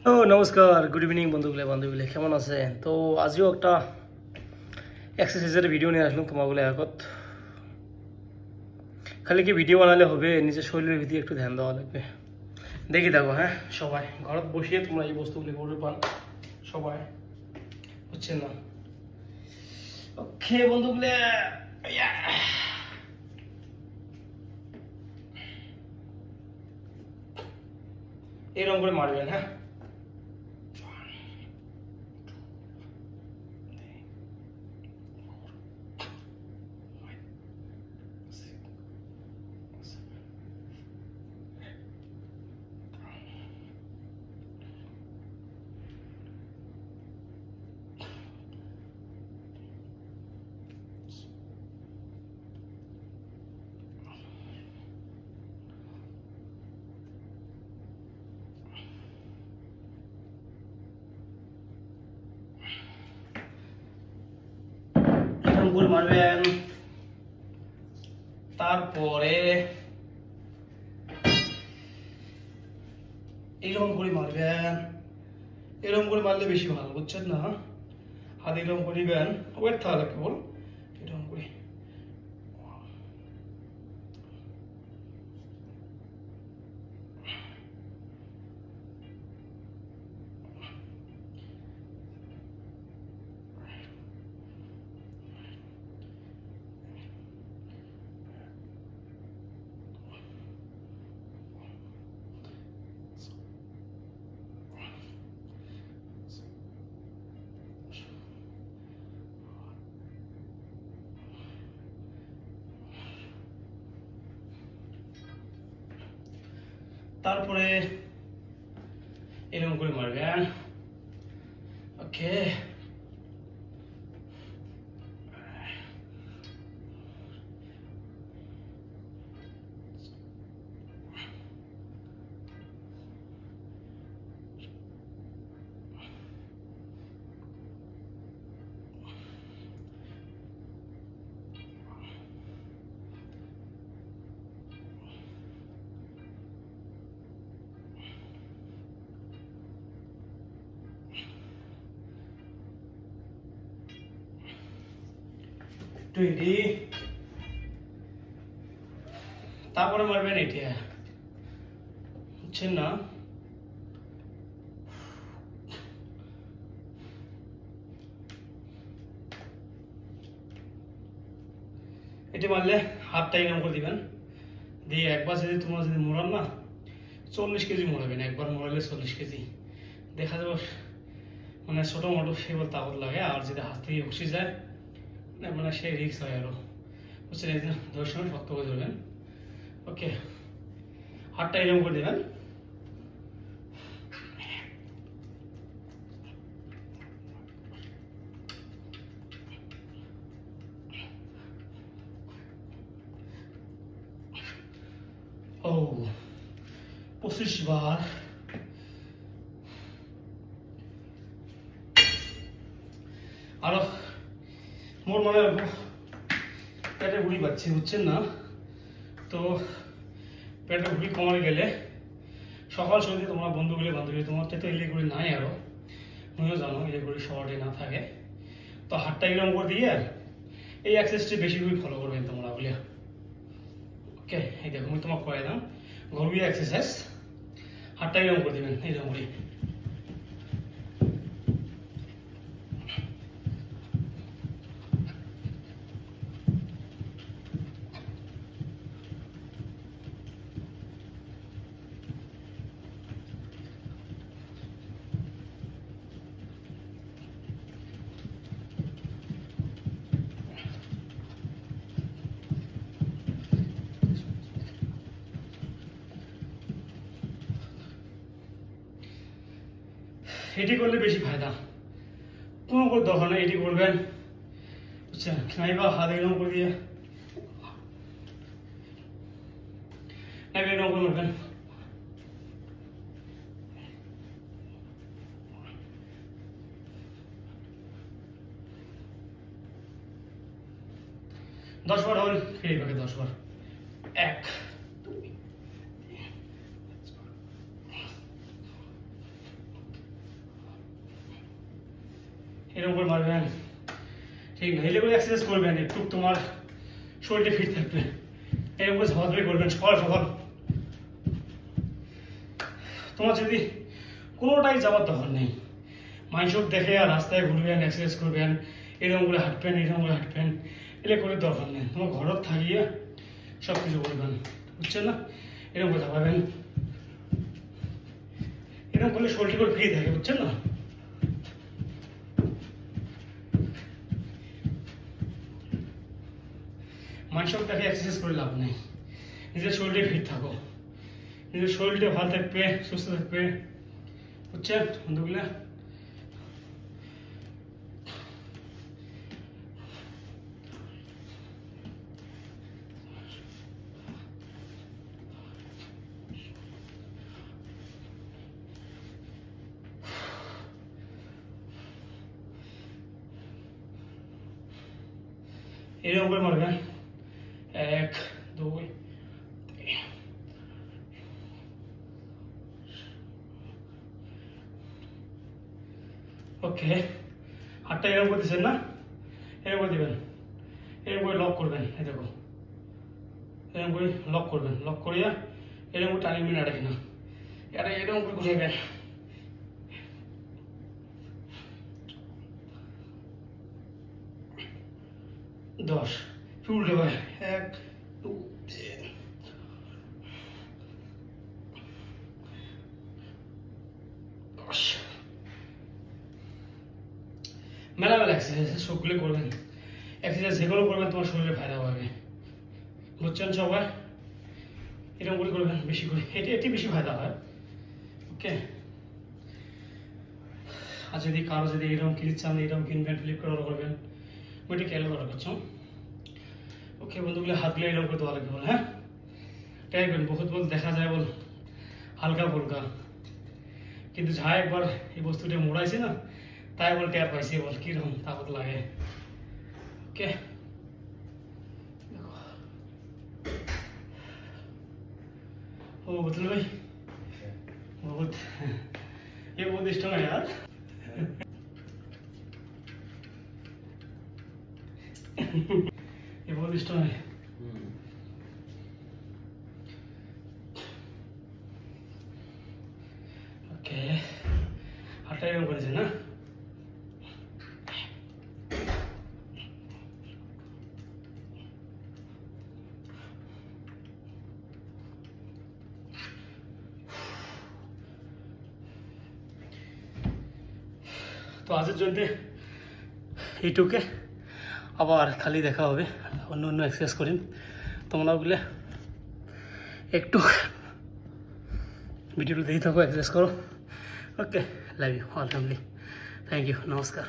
নমস্কার, good evening বন্ধুগুলো বান্ধবীগুলো, কেমন আছেন? তো আজও একটা এক্সারসাইজের ভিডিও নিয়ে আসলাম তোমাগুলো আগত। খালি কি ভিডিও বানালে হবে, নিজের শরীরের ভিতরে একটু ধ্যান দেওয়া লাগবে। দেখি দেখো, হ্যাঁ, সবাই ঘরত বসিয়ে তোমরা এই বস্তুগুলি করে পান, সবাই বুঝছেন না? ওকে বন্ধুগুলো, এরকম করে মারবেন, হ্যাঁ। এরকম করে মারবেন, তারপরে এইরকম করে মারবেন। এরকম করে মারলে বেশি ভালো, বুঝছেন না? হাত এরকম করে নিবেন, ওয়েট থাকলে কেবল এরকম করে। তারপরে এরকম করে মারবেন। ওকে, টোয়েন্টি। তারপরে মারবেন এটা, বুঝছেন না? এটি মারলে হাতটা এরকম করে দিবেন, দিয়ে একবার যদি তোমরা যদি মোড়ান না, 40 কেজি মোড়াবেন। একবার মোড়ালে 40 কেজি দেখা যাবে। মানে ছোটো মোটো সেবার তাগত লাগে, আর যদি হাত থেকে উঠে যায় মানে সে রিক্স হয় আরো, বুঝছেন? এই জন্য ধরার সময় শক্ত করে ধরবেন। ওকে, হাতটা এরকম করে দেবেন। ও 25 বার। আরো মোর মানে পেটে ভুঁড়ি পাচ্ছে, বুঝছেন না? তো পেটে ভুঁড়ি কমাতে গেলে সকাল সন্ধ্যে তোমরা বন্ধুগুলি বান্ধবী, তোমার তো ইলেগুড়ি নাই, আরো তুমিও জানো ইলেগুড়ি সবারই না থাকে। তো হাতটা এরকম করে দিয়ে এই এক্সারসাইজটি বেশি করে ফলো করবেন তোমরা, বুঝলিয়া? ওকে, এই দেখো আমি তোমাকে কয়ে দাম ঘরোয়া এক্সারসাইজ। হাতটা এরকম করে দিবেন, এইরকম করে। এটি করলে বেশি ফায়দা, কোনো দরকার নেই। এটি করবেন, বুঝছেন? নাইবা হাত এরকম করে দিয়ে নাইবা এরকম করে মারবেন। 10 বার হল, ফিরে পাবে 10 বার। 1 2 3 4 এরকম করে মারবেন, ঠিক না? এলে করে এক্সারসাইজ করবেন, একটু তোমার শরীরটা ফিট থাকবে। এরকম করে ঝাপাঝাপি করবেন সকাল সকাল। তোমার যদি কোনোটাই যাওয়ার দরকার নেই, মানুষ দেখে আর রাস্তায় ঘুরবেন, এক্সারসাইজ করবেন, এরকম করে হাঁটবেন, এরকম করে হাঁটবেন, এলে করে দরকার নেই। তোমার ঘরত থাকিয়ে সব কিছু করবেন, বুঝছেন না? এরকম করে ঝাপাবেন, এরকম করলে শরীরটা করে ফ্রি থাকে, বুঝছেন না? মানুষের দেখে এক্সারসাইজ করে লাভ নেই, নিজের শরীরে ফিট থাকো, নিজের শরীরটা ভালো থাকবে, সুস্থ থাকবে, বুঝছেন বন্ধুগুলা? এরকম করে মারবেন, 1 2 3। ওকে, হাতটা এরকম করে দিচ্ছেন না, এরকম করে দিবেন, এরকম করে লক করবেন। এই দেখো, এরকম করে লক করবেন, লক করিয়া এরকম করে টানিবেন, এটা কিনা এটা এরকম করে ঘুরাইবেন। দশ উল্টে ভাই, 1 2 3 10। মেলা মেলা এক্সারসাইজ সবগুলো করবেন, এক্সারসাইজ যেগুলো করবেন তোমার শরীরে ফায়দা পাবে, বুঝছেন সবাই? এরকম করে করবেন বেশি করে, এটি বেশি ফায়দা হয়। ওকে, আর যদি কারো যদি এরকম কিনতে চান, এরকম কিনবেন, ফ্লিপকার্ট অর্ডার করবেন, ওইটা ক্যালো অর্ডার করছো। ওকে বন্ধুগুলো, হাতগুলো এরকম করে দেওয়া লাগবে বল, হ্যাঁ? টাইবেন বহুত বল দেখা যায় বল হালকা ফুলকা, কিন্তু যা একবার এই বস্তুটা মোড়াইছে না, তাই বল টের পাইছে বল কিরকম তাকত লাগে। ওকে, ओ मतलब भाई बहुत, ये बहुत स्ट्रांग है यार। ये बहुत स्ट्रांग है। ओके, हटा एरকম করেছে না? তো আজের জন্য এইটুকে, আবার খালি দেখা হবে অন্য অন্য এক্সারসাইজ করিম। তোমরা ওগুলো একটু ভিডিওটা দেখে থাকো, এক্সারসাইজ করো। Okay, love you all family, thank you, নমস্কার।